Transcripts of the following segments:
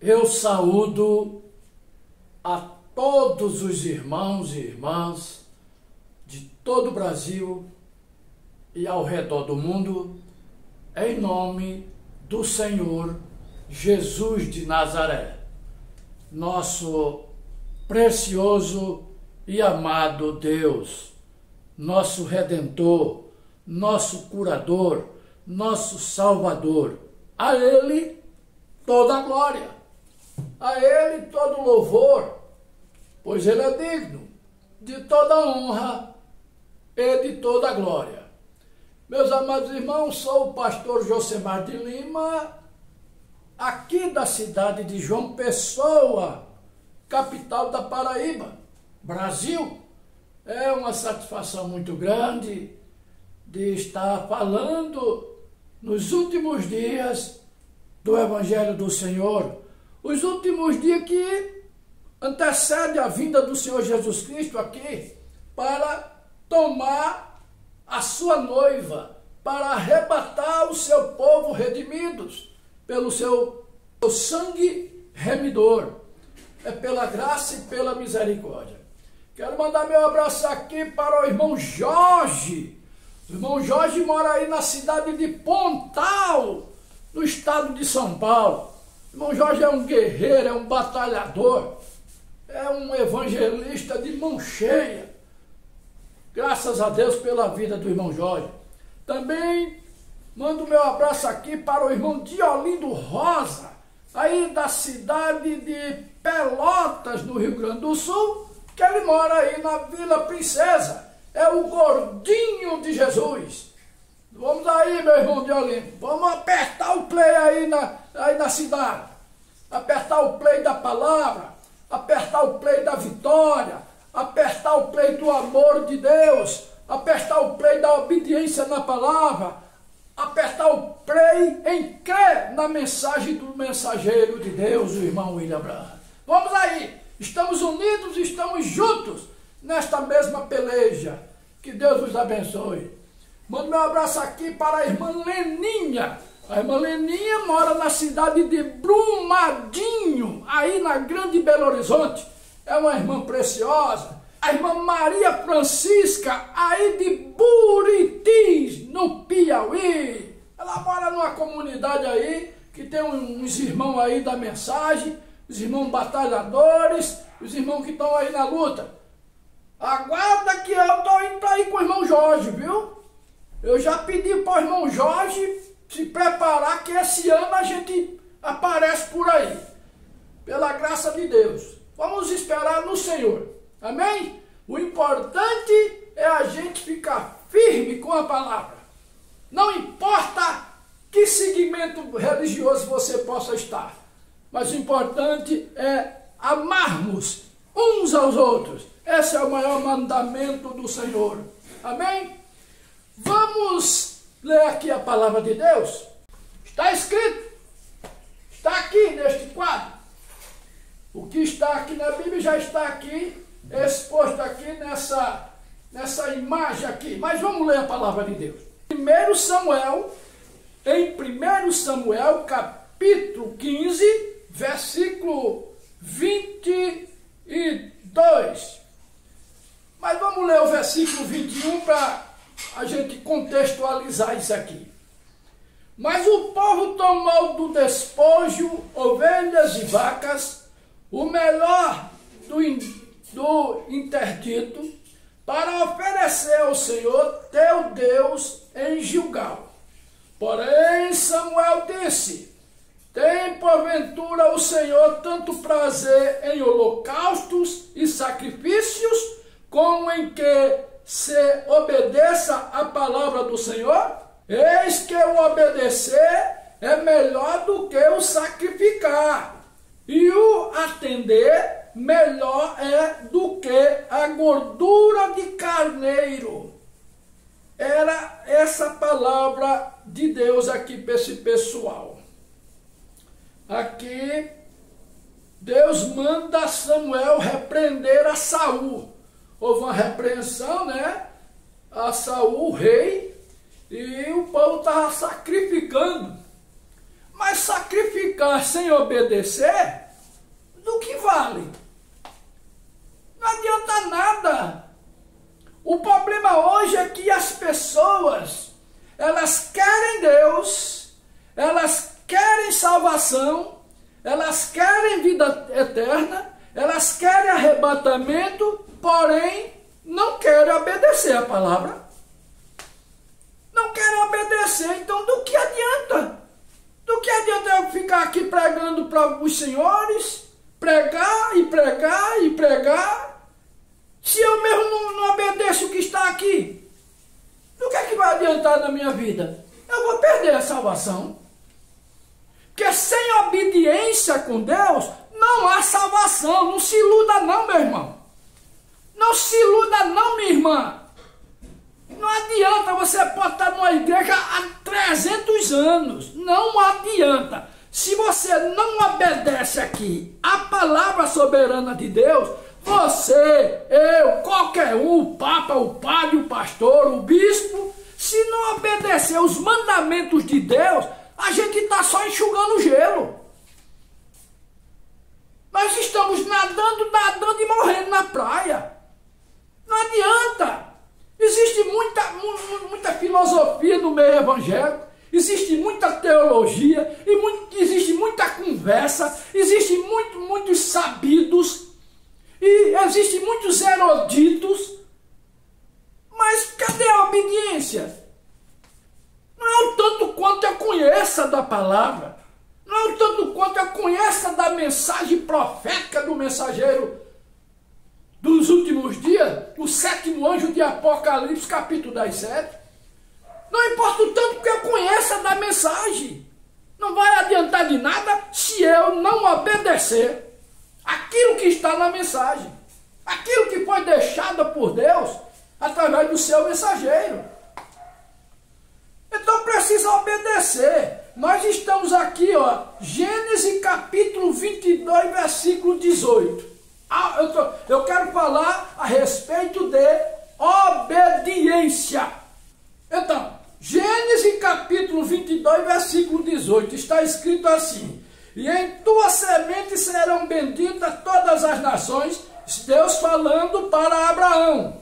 Eu saúdo a todos os irmãos e irmãs de todo o Brasil e ao redor do mundo, em nome do Senhor Jesus de Nazaré, nosso precioso e amado Deus, nosso Redentor, nosso Curador, nosso Salvador. A Ele toda a glória, a Ele todo o louvor, pois Ele é digno de toda a honra e de toda a glória. Meus amados irmãos, sou o pastor Josemar de Lima, aqui da cidade de João Pessoa, capital da Paraíba, Brasil. É uma satisfação muito grande de estar falando nos últimos dias do Evangelho do Senhor, os últimos dias que antecedem a vinda do Senhor Jesus Cristo aqui para tomar a sua noiva, para arrebatar o seu povo redimidos pelo seu sangue remidor. É pela graça e pela misericórdia. Quero mandar meu abraço aqui para o irmão Jorge. O irmão Jorge mora aí na cidade de Pontal, no estado de São Paulo. O irmão Jorge é um guerreiro, é um batalhador, é um evangelista de mão cheia. Graças a Deus pela vida do irmão Jorge. Também mando meu abraço aqui para o irmão Diolindo Rosa, aí da cidade de Pelotas, no Rio Grande do Sul, que ele mora aí na Vila Princesa. É o gordinho de Jesus. Vamos aí, meu irmão Diolindo, vamos apertar o play aí na cidade. Apertar o play da palavra, apertar o play da vitória, apertar o play do amor de Deus, apertar o play da obediência na palavra, apertar o play em crer na mensagem do mensageiro de Deus, o irmão William Branham. Vamos aí, estamos unidos, estamos juntos nesta mesma peleja. Que Deus os abençoe. Mando meu abraço aqui para a irmã Leninha. A irmã Leninha mora na cidade de Brumadinho, aí na Grande Belo Horizonte. É uma irmã preciosa. A irmã Maria Francisca, aí de Buritis, no Piauí. Ela mora numa comunidade aí, que tem uns irmãos aí da mensagem, os irmãos batalhadores, os irmãos que estão aí na luta. Aguarda que eu estou indo aí com o irmão Jorge, viu? Eu já pedi para o irmão Jorge se preparar, que esse ano a gente aparece por aí. Pela graça de Deus. Vamos esperar no Senhor. Amém? O importante é a gente ficar firme com a palavra. Não importa que segmento religioso você possa estar. Mas o importante é amarmos uns aos outros. Esse é o maior mandamento do Senhor. Amém? Vamos ler aqui a palavra de Deus. Está escrito. Está aqui neste quadro. O que está aqui na Bíblia já está aqui, exposto aqui nessa imagem aqui. Mas vamos ler a palavra de Deus. Em 1 Samuel, capítulo 15, versículo 22. Mas vamos ler o versículo 21 para a gente contextualizar isso aqui. Mas o povo tomou do despojo ovelhas e vacas, o melhor do interdito, para oferecer ao Senhor teu Deus em Gilgal. Porém Samuel disse: tem porventura o Senhor tanto prazer em holocaustos e sacrifícios, como em que se obedeça a palavra do Senhor? Eis que o obedecer é melhor do que o sacrificar, e o atender melhor é do que a gordura de carneiro. Era essa palavra de Deus aqui para esse pessoal. Aqui Deus manda Samuel repreender a Saul. Houve uma repreensão, né? A Saul, o rei, e o povo estava sacrificando. Mas sacrificar sem obedecer, do que vale? Não adianta nada. O problema hoje é que as pessoas, elas querem Deus, elas querem salvação, elas querem vida eterna, elas querem arrebatamento, porém não querem obedecer a palavra. Não querem obedecer, então do que adianta? Do que adianta eu ficar aqui pregando para os senhores, pregar e pregar e pregar, se eu mesmo não obedeço o que está aqui? Do que é que vai adiantar na minha vida? Eu vou perder a salvação. Porque sem obediência com Deus, não há salvação. Não se iluda não, meu irmão. Não se iluda não, minha irmã. Não adianta, você pode estar numa igreja há 300 anos. Não adianta. Se você não obedece aqui a palavra soberana de Deus, você, eu, qualquer um, o papa, o padre, o pastor, o bispo, se não obedecer os mandamentos de Deus, a gente está só enxugando gelo. Nós estamos nadando e morrendo na praia. Não adianta. Existe muita filosofia no meio evangélico, existe muita teologia, existe muita conversa, existe muitos sabidos, e existe muitos eruditos, mas cadê a obediência? Não é o tanto quanto eu conheça da palavra, não é o tanto quanto eu conheça da mensagem profética do mensageiro dos últimos dias, o 7º anjo de Apocalipse, capítulo 17. Não importa o tanto que eu conheça da mensagem. Não vai adiantar de nada se eu não obedecer aquilo que está na mensagem. Aquilo que foi deixado por Deus através do seu mensageiro. Então precisa obedecer. Nós estamos aqui, Gênesis capítulo 22, versículo 18. Eu quero falar a respeito de obediência. Então, Gênesis capítulo 22, versículo 18, está escrito assim: e em tua semente serão benditas todas as nações. Deus falando para Abraão.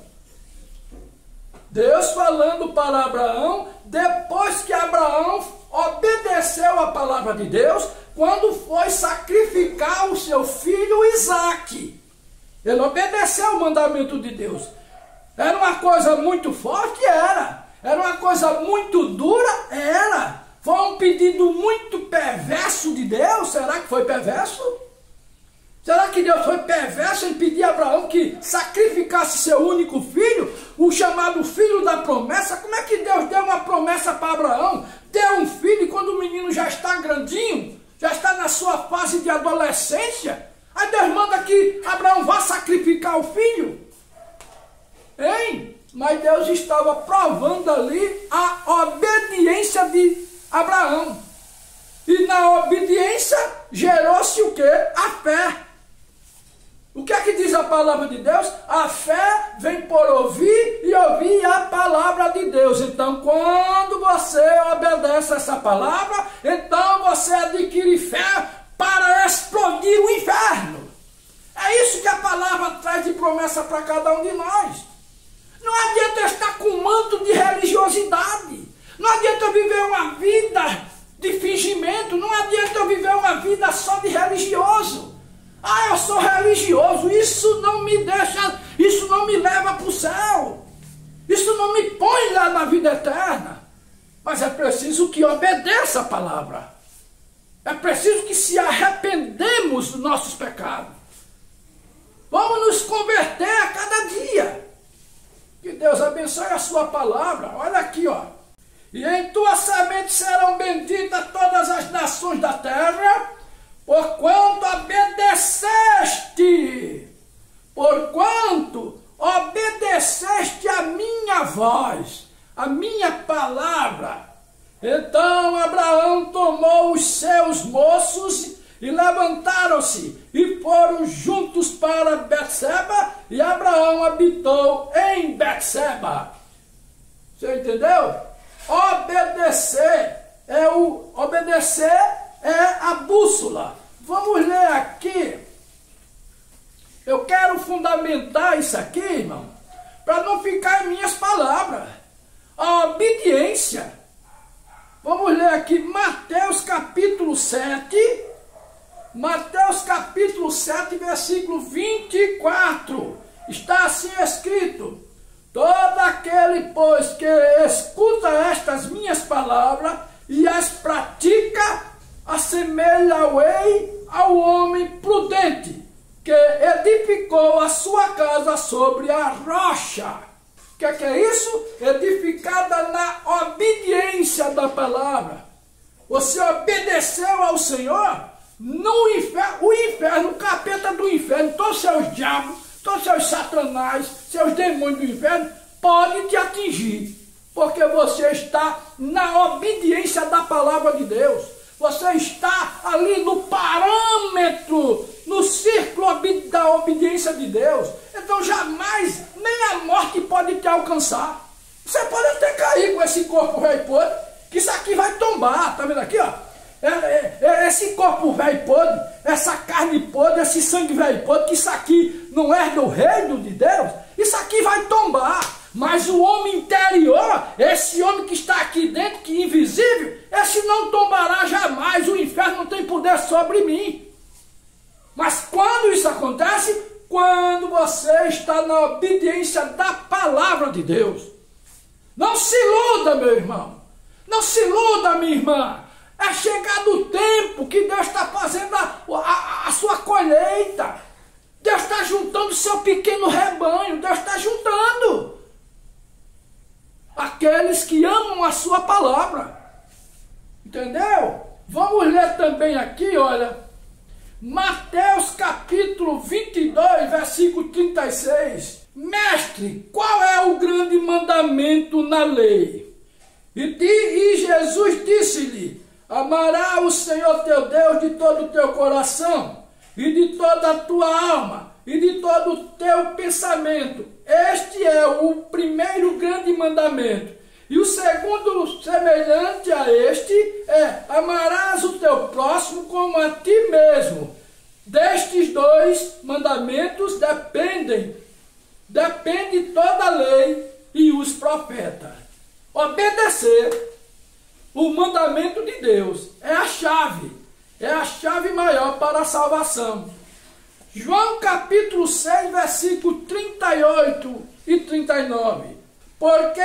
Deus falando para Abraão, depois que Abraão obedeceu a palavra de Deus, quando foi sacrificar o seu filho Isaque. Ele obedeceu o mandamento de Deus. Era uma coisa muito forte? Era. Era uma coisa muito dura? Era. Foi um pedido muito perverso de Deus? Será que foi perverso? Será que Deus foi perverso em pedir a Abraão que sacrificasse seu único filho, o chamado filho da promessa? Como é que Deus deu uma promessa para Abraão? Deu um filho e quando o menino já está grandinho, já está na sua fase de adolescência, aí Deus manda que Abraão vá sacrificar o filho? Hein? Mas Deus estava provando ali a obediência de Abraão. E na obediência gerou-se o quê? A fé. O que é que diz a palavra de Deus? A fé vem por ouvir e ouvir a palavra de Deus. Então, quando você obedece essa palavra, então você adquire fé para explodir o inferno. É isso que a palavra traz de promessa para cada um de nós. Não adianta estar com um manto de religiosidade. Não adianta viver uma vida de fingimento. Não adianta eu viver uma vida só de religioso. Ah, eu sou religioso. Isso não me deixa, isso não me leva para o céu. Isso não me põe lá na vida eterna. Mas é preciso que obedeça a palavra. É preciso que se arrependemos dos nossos pecados. Vamos nos converter a cada dia. Que Deus abençoe a sua palavra. Olha aqui, E em tua semente serão benditas todas as nações da terra, porquanto obedeceste a minha voz, a minha palavra. Então Abraão tomou os seus moços e levantaram-se e foram juntos para Betseba, e Abraão habitou em Betseba. Você entendeu? Obedecer é a bússola. Vamos ler aqui. Eu quero fundamentar isso aqui, irmão, para não ficar em minhas palavras. A obediência. Vamos ler aqui Mateus capítulo 7. Mateus capítulo 7, versículo 24. Está assim escrito: todo aquele, pois, que escuta estas minhas palavras e as pratica, assemelha-o-ei ao homem prudente, que edificou a sua casa sobre a rocha. O que é isso? Edificada na obediência da palavra. Você obedeceu ao Senhor, no inferno, o inferno, o capeta do inferno, todos os seus diabos, todos os seus satanás, seus demônios do inferno, podem te atingir, porque você está na obediência da palavra de Deus. Você está ali no parâmetro, no círculo da obediência de Deus. Então jamais, nem a morte pode te alcançar. Você pode até cair com esse corpo velho podre, que isso aqui vai tombar, tá vendo aqui, ó? Esse corpo velho podre, essa carne podre, esse sangue velho podre, que isso aqui não é do reino de Deus, isso aqui vai tombar. Mas o homem interior, esse homem que está aqui dentro, que é invisível, esse não tombará jamais. O inferno não tem poder sobre mim. Mas quando isso acontece? Quando você está na obediência da palavra de Deus. Não se iluda, meu irmão. Não se iluda, minha irmã. É chegado o tempo que Deus está fazendo a sua colheita. Deus está juntando o seu pequeno rebanho. Deus está juntando aqueles que amam a sua palavra. Entendeu? Vamos ler também aqui, olha, Mateus capítulo 22, versículo 36. Mestre, qual é o grande mandamento na lei? E Jesus disse-lhe: amará o Senhor teu Deus de todo o teu coração, e de toda a tua alma, e de todo o teu pensamento. Este é o primeiro grande mandamento. E o segundo, semelhante a este, é: amarás o teu próximo como a ti mesmo. Destes dois mandamentos depende toda a lei e os profetas. Obedecer o mandamento de Deus é a chave maior para a salvação. João capítulo 6, versículo 38 e 39. Porque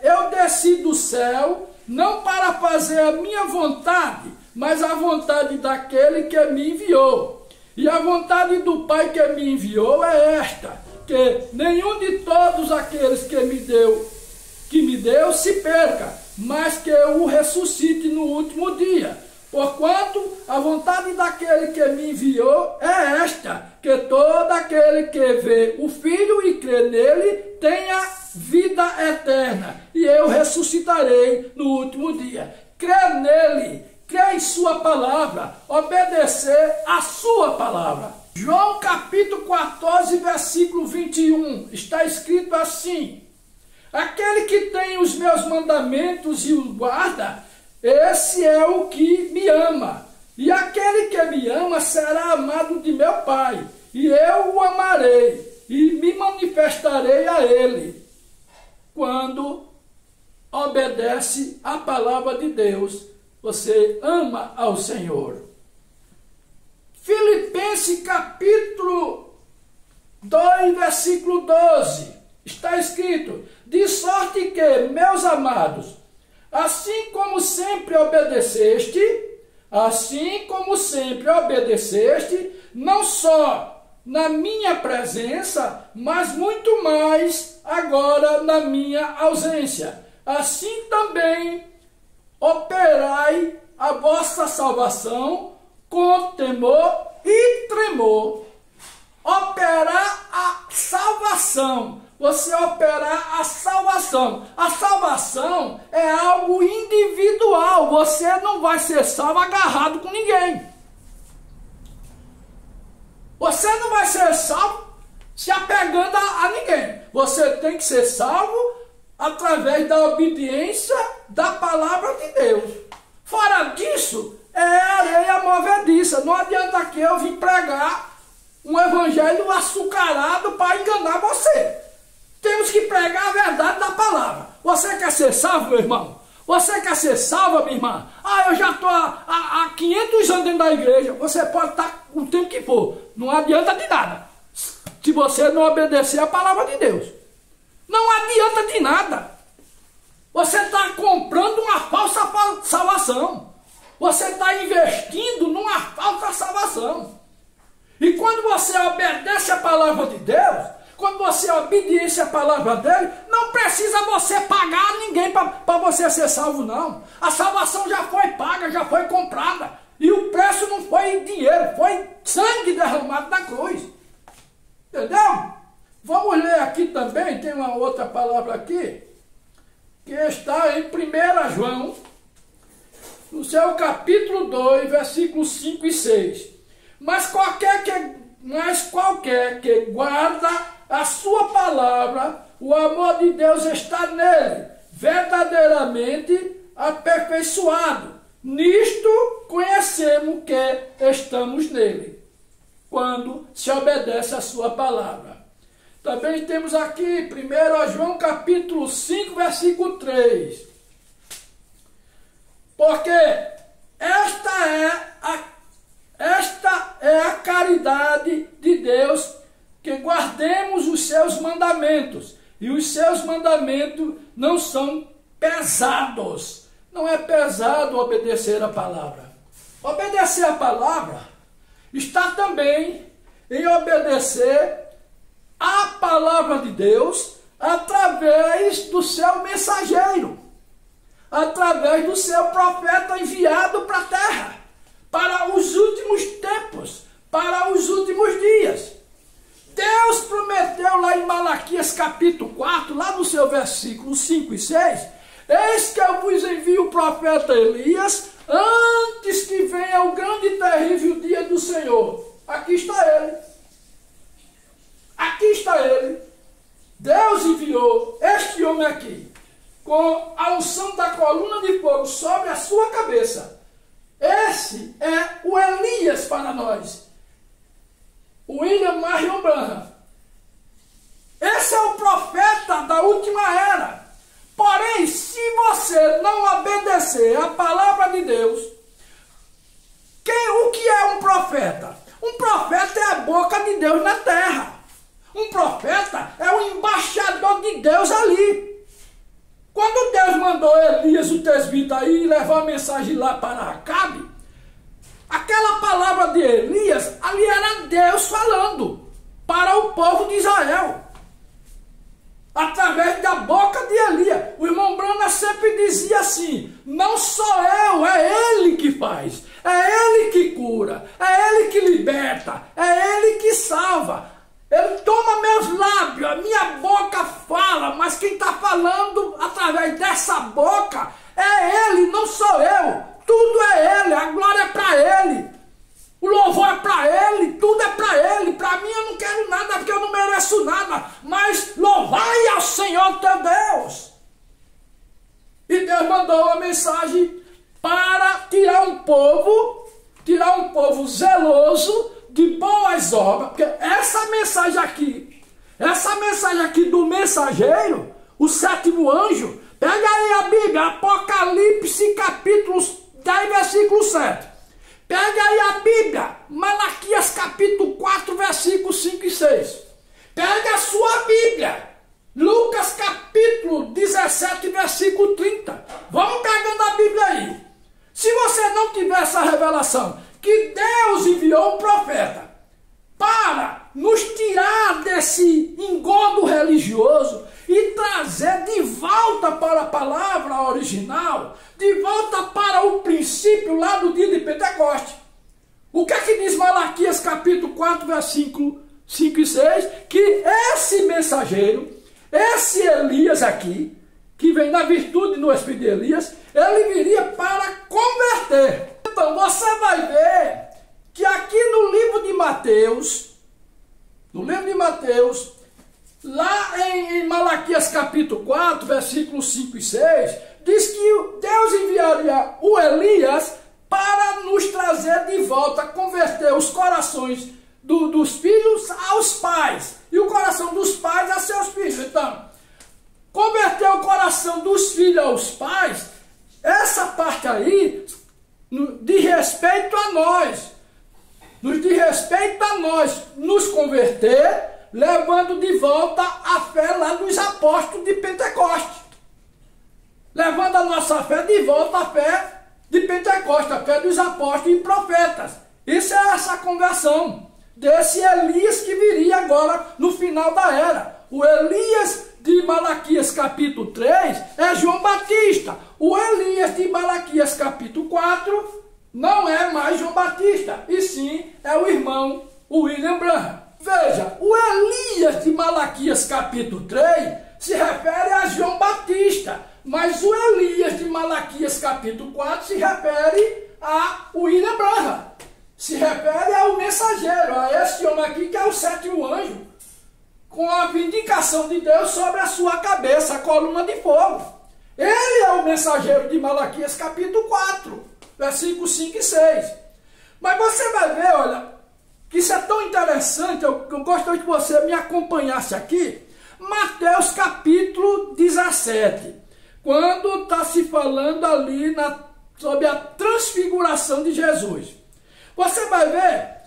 eu desci do céu, não para fazer a minha vontade, mas a vontade daquele que me enviou. E a vontade do Pai que me enviou é esta: que nenhum de todos aqueles que me deu se perca, mas que eu o ressuscite no último dia. Porquanto a vontade daquele que me enviou é esta: que todo aquele que vê o Filho e crê nele tenha vida eterna, e eu ressuscitarei no último dia. Crer nele, crer em sua palavra, obedecer a sua palavra. João capítulo 14, versículo 21, está escrito assim: aquele que tem os meus mandamentos e os guarda, esse é o que me ama. E aquele que me ama será amado de meu Pai, e eu o amarei, e me manifestarei a ele. Quando obedece a palavra de Deus, você ama ao Senhor. Filipenses capítulo 2, versículo 12, está escrito: de sorte que, meus amados, assim como sempre obedeceste, não só na minha presença, mas muito mais agora na minha ausência, assim também operai a vossa salvação com temor e tremor. Operar a salvação. Você operar a salvação. A salvação é algo individual. Você não vai ser salvo agarrado com ninguém. Você não vai ser salvo se apegando a ninguém. Você tem que ser salvo através da obediência da palavra de Deus. Fora disso, é areia movediça. Não adianta aqui eu vir pregar um evangelho açucarado para enganar você. Temos que pregar a verdade da palavra. Você quer ser salvo, meu irmão? Você quer ser salva, minha irmã? Ah, eu já estou há 500 anos dentro da igreja. Você pode estar o tempo que for. Não adianta de nada. Se você não obedecer a palavra de Deus. Não adianta de nada. Você está comprando uma falsa salvação. Você está investindo numa falsa salvação. E quando você obedece a palavra de Deus, quando você obedece a palavra dele, não precisa você pagar a ninguém para você ser salvo, não. A salvação já foi paga, já foi comprada. E o preço não foi dinheiro, foi sangue derramado na cruz. Entendeu? Vamos ler aqui também, tem uma outra palavra aqui, que está em 1 João, no seu capítulo 2, versículos 5 e 6. Mas qualquer que guarda a sua palavra, o amor de Deus está nele, verdadeiramente aperfeiçoado. Nisto conhecemos que estamos nele, quando se obedece a sua palavra. Também temos aqui 1 João capítulo 5, versículo 3. Porque esta é a caridade de Deus, que guardemos os seus mandamentos. E os seus mandamentos não são pesados. Não é pesado obedecer a palavra. Obedecer a palavra está também em obedecer a palavra de Deus através do seu mensageiro, através do seu profeta enviado para a terra, para os últimos tempos, para os últimos dias. Deus prometeu lá em Malaquias capítulo 4, lá no seu versículo 5 e 6, eis que eu vos envio o profeta Elias, antes que venha o grande e terrível dia do Senhor. Aqui está ele. Aqui está ele. Deus enviou este homem aqui, com a unção da coluna de fogo sobre a sua cabeça. Esse é o Elias para nós. William Marion Branham. Esse é o profeta da última era. Porém, se você não obedecer a palavra de Deus, o que é um profeta? Um profeta é a boca de Deus na terra. Um profeta é o embaixador de Deus ali. Quando Deus mandou Elias, o tesbita, ir levar a mensagem lá para Acabe, aquela palavra de Elias, ali era Deus falando para o povo de Israel, através da boca de Elias. O irmão Branham sempre dizia assim: não sou eu, é ele que faz, é ele que cura, é ele que liberta, é ele que salva. Ele toma meus lábios, a minha boca fala, mas quem está falando através dessa boca é ele, não sou eu. Tudo é ele, a glória é para ele, o louvor é para ele, tudo é para ele. Para mim eu não quero nada, porque eu não mereço nada, mas louvai ao Senhor teu Deus. E Deus mandou uma mensagem para tirar um povo zeloso de boas obras, porque essa mensagem aqui do mensageiro, o sétimo anjo, pega aí a Bíblia, Apocalipse capítulo 10, versículo 7. Pega aí a Bíblia, Malaquias capítulo 4, versículos 5 e 6. Pega a sua Bíblia, Lucas capítulo 17, versículo 30. Vamos pegando a Bíblia aí. Se você não tiver essa revelação, que Deus enviou um profeta para nos tirar desse engodo religioso e trazer de volta para a palavra original, de volta para o princípio lá do dia de Pentecoste. O que é que diz Malaquias capítulo 4, versículo 5 e 6? Que esse mensageiro, esse Elias aqui, que vem na virtude no espírito de Elias, ele viria para converter. Então você vai ver que aqui no livro de Mateus, lá em Malaquias capítulo 4, versículos 5 e 6, diz que Deus enviaria o Elias para nos trazer de volta, converter os corações dos filhos aos pais e o coração dos pais a seus filhos. Então, converter o coração dos filhos aos pais, essa parte aí, de respeito a nós, nos converter, levando de volta a fé lá dos apóstolos de Pentecostes. Levando a nossa fé de volta à fé de Pentecostes, a fé dos apóstolos e profetas. Isso é essa conversão desse Elias que viria agora no final da era. O Elias de Malaquias capítulo 3 é João Batista. O Elias de Malaquias capítulo 4 não é mais João Batista, e sim é o irmão William Branham. Veja, o Elias de Malaquias capítulo 3 se refere a João Batista, mas o Elias de Malaquias capítulo 4 se refere a William Branham. Se refere ao mensageiro, a esse homem aqui que é o sétimo anjo, com a vindicação de Deus sobre a sua cabeça, a coluna de fogo. Ele é o mensageiro de Malaquias capítulo 4, versículos 5 e 6. Mas você vai ver, olha, que isso é tão interessante, eu gostaria que você me acompanhasse aqui, Mateus capítulo 17, quando está se falando ali sobre a transfiguração de Jesus. Você vai ver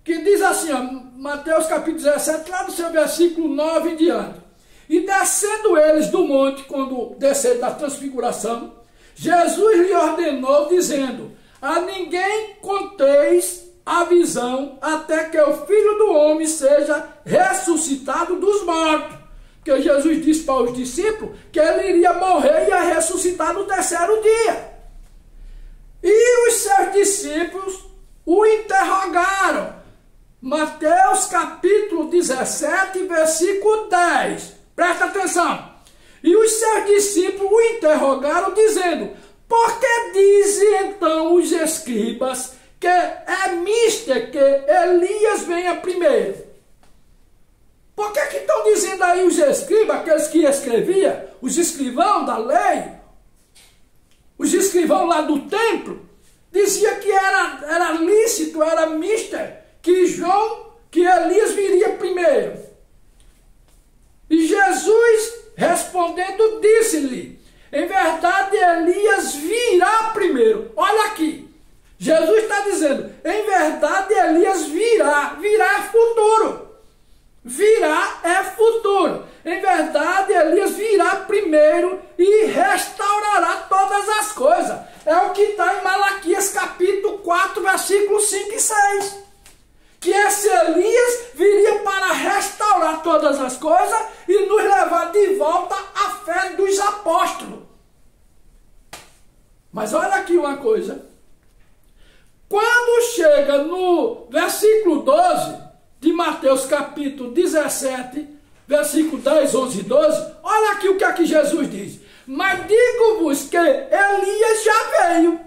que diz assim, ó, Mateus capítulo 17, lá no seu versículo 9 em diante. E descendo eles do monte, quando desceram da transfiguração, Jesus lhe ordenou, dizendo: a ninguém conteis a visão até que o Filho do Homem seja ressuscitado dos mortos. Porque Jesus disse para os discípulos que ele iria morrer e ia ressuscitar no terceiro dia. E os seus discípulos o interrogaram. Mateus capítulo 17, versículo 10. Presta atenção. E os seus discípulos o interrogaram, dizendo: por que dizem então os escribas que é mister que Elias venha primeiro? Por que estão dizendo aí os escribas, aqueles que escreviam, os escrivãos da lei, os escrivãos lá do templo, dizia que era lícito, era mister, que Elias viria primeiro. E Jesus, respondendo, disse-lhe: em verdade, Elias virá primeiro. Olha aqui, Jesus está dizendo, em verdade, Elias virá. Virá é futuro. Virá é futuro. Em verdade, Elias virá primeiro e restaurará todas as coisas. É o que está em Malaquias capítulo 4, versículos 5 e 6. Que esse Elias viria para restaurar todas as coisas e nos levar de volta à fé dos apóstolos. Mas olha aqui uma coisa. Quando chega no versículo 12 de Mateus capítulo 17, versículo 10, 11 e 12, olha aqui o que aqui Jesus diz. Mas digo-vos que Elias já veio.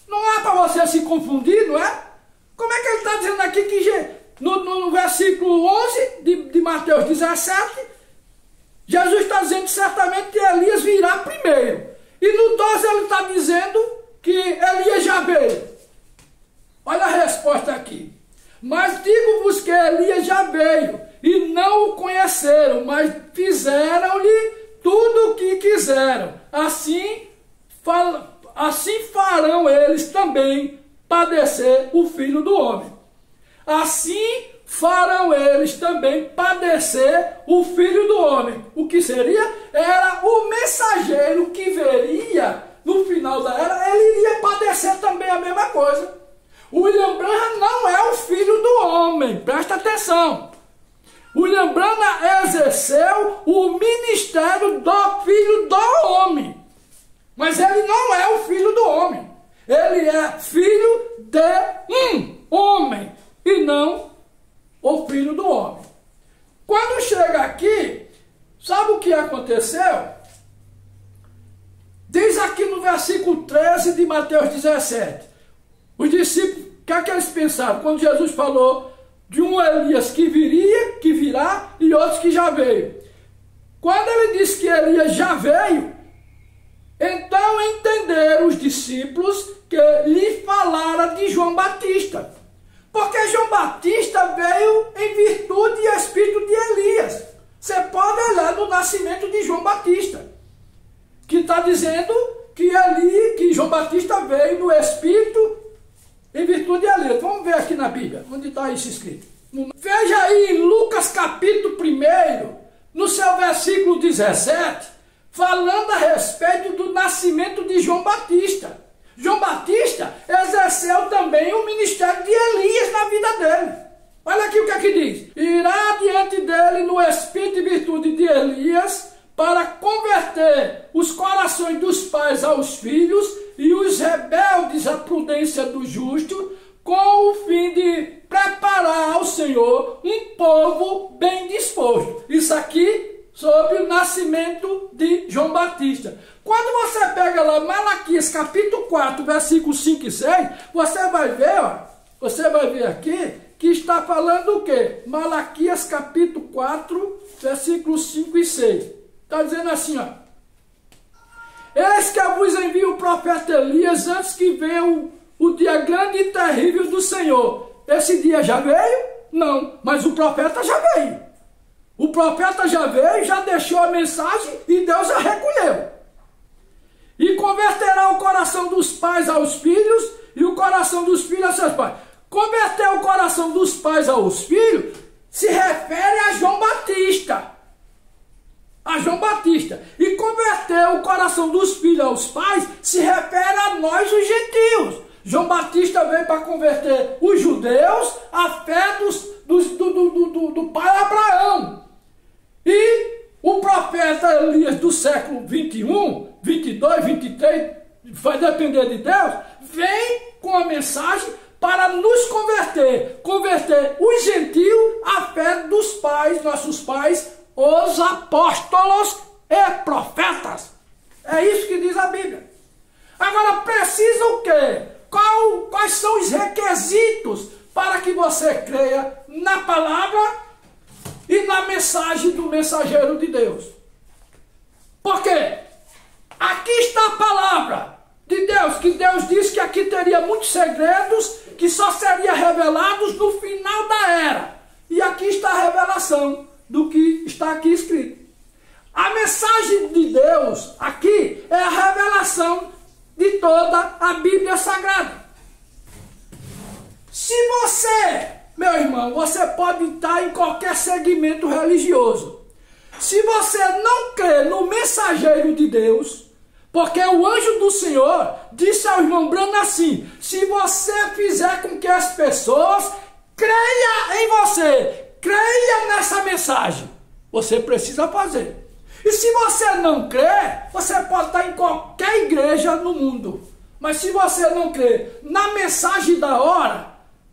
Não é para você se confundir, não é? Como é que ele está dizendo aqui que no versículo 11 de Mateus 17, Jesus está dizendo certamente que Elias virá primeiro. E no 12 ele está dizendo que Elias já veio. Olha a resposta aqui. Mas digo-vos que Elias já veio e não o conheceram, mas fizeram-lhe tudo o que quiseram. Assim farão eles também padecer o Filho do Homem. Assim farão eles também padecer o Filho do Homem. O que seria? Era o mensageiro que veria no final da era, ele iria padecer também a mesma coisa. William Branham não é o Filho do Homem, presta atenção. William Branham exerceu o ministério do Filho do Homem, mas ele não é o Filho do Homem. Ele é filho de um homem e não o Filho do Homem. Quando chega aqui, sabe o que aconteceu? Diz aqui no versículo 13 de Mateus 17. Os discípulos, o que é que eles pensaram? Quando Jesus falou de um Elias que viria, que virá, e outros que já veio. Quando ele disse que Elias já veio, Então entenderam os discípulos que lhe falara de João Batista. Porque João Batista veio em virtude e espírito de Elias. Você pode olhar no nascimento de João Batista, que está dizendo que João Batista veio no espírito em virtude de Elias. Vamos ver aqui na Bíblia, onde está isso escrito. Veja aí em Lucas capítulo 1, no seu versículo 17, falando a respeito do nascimento de João Batista. João Batista exerceu também o ministério de Elias na vida dele. Olha aqui o que aqui diz. Irá diante dele no espírito e virtude de Elias, para converter os corações dos pais aos filhos e os rebeldes à prudência do justo, com o fim de preparar ao Senhor um povo bem disposto. Isso aqui sobre o nascimento de João Batista. Quando você pega lá Malaquias capítulo 4, versículos 5 e 6, você vai ver aqui que está falando o quê? Malaquias capítulo 4, versículos 5 e 6. Está dizendo assim, ó. Eis que eu vos envio o profeta Elias antes que venha o dia grande e terrível do Senhor. Esse dia já veio? Não, mas o profeta já veio. O profeta já veio, já deixou a mensagem e Deus a recolheu. E converterá o coração dos pais aos filhos e o coração dos filhos a seus pais. Converter o coração dos pais aos filhos se refere a João Batista. A João Batista. E converter o coração dos filhos aos pais se refere a nós, os gentios. João Batista veio para converter os judeus à fé do pai Abraão. E o profeta Elias do século 21, 22, 23, vai depender de Deus, vem com a mensagem para nos converter os gentios à fé dos pais, nossos pais, os apóstolos e profetas. É isso que diz a Bíblia. Agora precisa o quê? Quais são os requisitos para que você creia na palavra e na mensagem do mensageiro de Deus? Porque aqui está a palavra de Deus, que Deus disse que aqui teria muitos segredos que só seriam revelados no final da era. E aqui está a revelação do que está aqui escrito. A mensagem de Deus aqui é a revelação de toda a Bíblia Sagrada. Se você, meu irmão, você pode estar em qualquer segmento religioso. Se você não crê no mensageiro de Deus, porque o anjo do Senhor disse ao irmão Brano assim: se você fizer com que as pessoas creiam em você, creia nessa mensagem, você precisa fazer. E se você não crê, você pode estar em qualquer igreja no mundo. Mas se você não crê na mensagem da hora,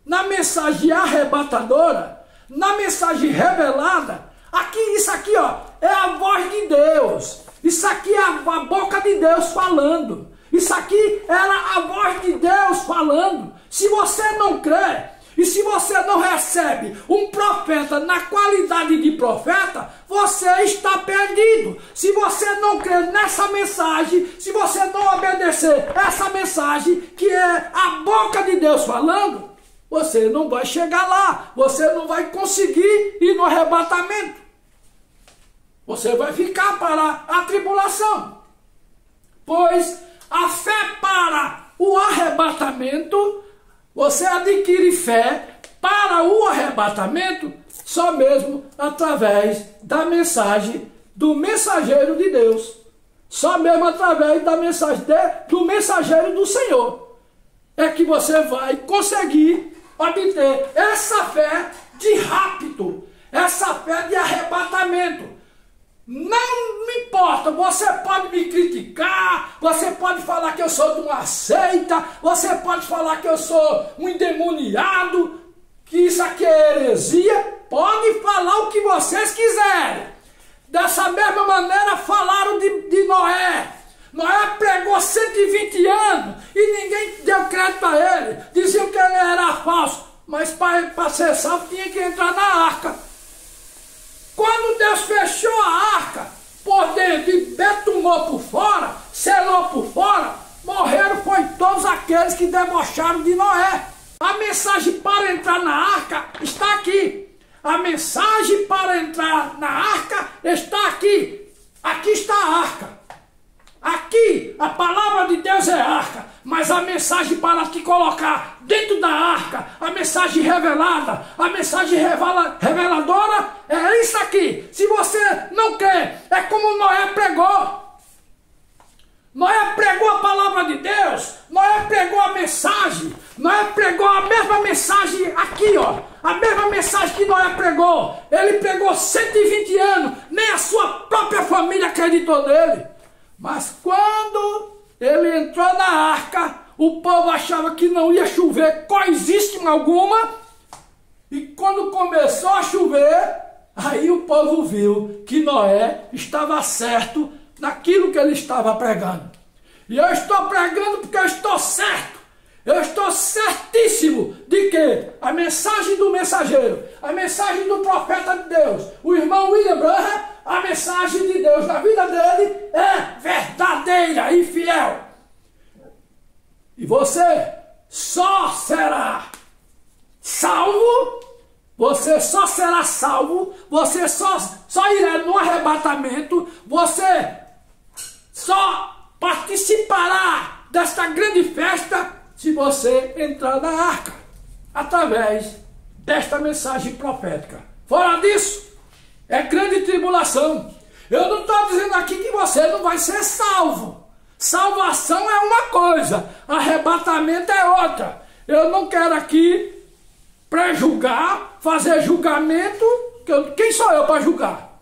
na mensagem arrebatadora, na mensagem revelada, aqui, isso aqui, ó, é a voz de Deus. Isso aqui é a boca de Deus falando. Isso aqui era a voz de Deus falando. Se você não crê, e se você não recebe um profeta na qualidade de profeta, você está perdido. Se você não crê nessa mensagem, se você não obedecer essa mensagem, que é a boca de Deus falando, você não vai chegar lá. Você não vai conseguir ir no arrebatamento. Você vai ficar para a tribulação. Pois a fé para o arrebatamento, você adquire fé para o arrebatamento só mesmo através da mensagem do mensageiro de Deus. Só mesmo através da mensagem do mensageiro do Senhor é que você vai conseguir obter essa fé de rapto, essa fé de arrebatamento. Não me importa, você pode me criticar, você pode falar que eu sou de uma seita, você pode falar que eu sou um endemoniado, que isso aqui é heresia, pode falar o que vocês quiserem. Dessa mesma maneira falaram de Noé. Noé pregou 120 anos e ninguém deu crédito a ele, diziam que ele era falso, mas para ser salvo tinha que entrar na arca. Quando Deus fechou a arca por dentro e betumou por fora, selou por fora, morreram foi todos aqueles que debocharam de Noé. A mensagem para entrar na arca está aqui. A mensagem para entrar na arca está aqui. Aqui está a arca. Aqui a palavra de Deus é arca, mas a mensagem para te colocar dentro da arca, a mensagem revelada, a mensagem reveladora é isso aqui. Se você não quer, é como Noé pregou. Noé pregou a palavra de Deus, Noé pregou a mensagem, Noé pregou a mesma mensagem aqui, ó. A mesma mensagem que Noé pregou. Ele pregou 120 anos, nem a sua própria família acreditou nele. Mas quando ele entrou na arca, o povo achava que não ia chover coisíssima alguma. E quando começou a chover, aí o povo viu que Noé estava certo naquilo que ele estava pregando. E eu estou pregando porque eu estou certo. Eu estou certíssimo de que a mensagem do mensageiro, a mensagem do profeta de Deus, o irmão William Branham, a mensagem de Deus na vida dele é verdadeira e fiel. E você só será salvo, você só será salvo, você só irá no arrebatamento, você só participará desta grande festa se você entrar na arca, através desta mensagem profética. Fora disso, é grande tribulação. Eu não estou dizendo aqui que você não vai ser salvo. Salvação é uma coisa, arrebatamento é outra. Eu não quero aqui pré-julgar, fazer julgamento. Quem sou eu para julgar?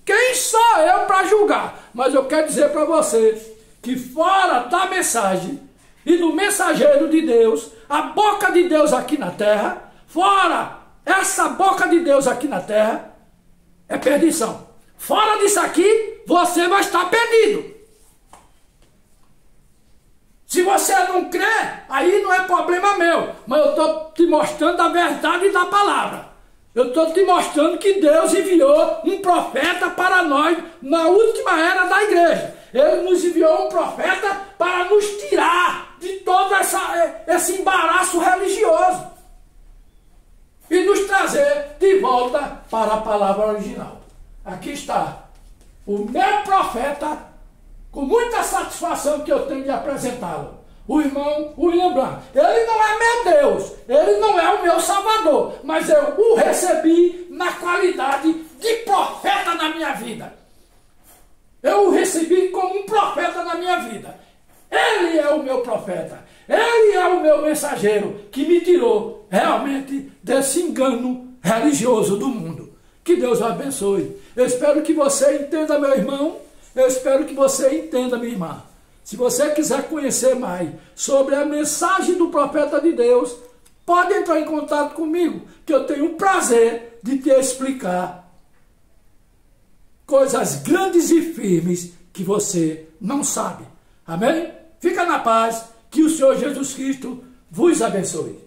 Quem sou eu para julgar? Mas eu quero dizer para você que fora da mensagem e do mensageiro de Deus, a boca de Deus aqui na terra, fora essa boca de Deus aqui na terra, é perdição. Fora disso aqui, você vai estar perdido. Se você não crê, aí não é problema meu. Mas eu estou te mostrando a verdade da palavra. Eu estou te mostrando que Deus enviou um profeta para nós na última era da igreja. Ele nos enviou um profeta para nos tirar de todo esse embaraço religioso e nos trazer de volta para a palavra original. Aqui está o meu profeta, com muita satisfação que eu tenho de apresentá-lo, o irmão William Branham. Ele não é meu Deus, ele não é o meu Salvador, mas eu o recebi na qualidade de profeta na minha vida. Eu o recebi como um profeta na minha vida. Ele é o meu profeta, ele é o meu mensageiro que me tirou realmente desse engano religioso do mundo. Que Deus o abençoe. Eu espero que você entenda, meu irmão. Eu espero que você entenda, minha irmã. Se você quiser conhecer mais sobre a mensagem do profeta de Deus, pode entrar em contato comigo, que eu tenho o prazer de te explicar coisas grandes e firmes que você não sabe. Amém? Fica na paz, que o Senhor Jesus Cristo vos abençoe.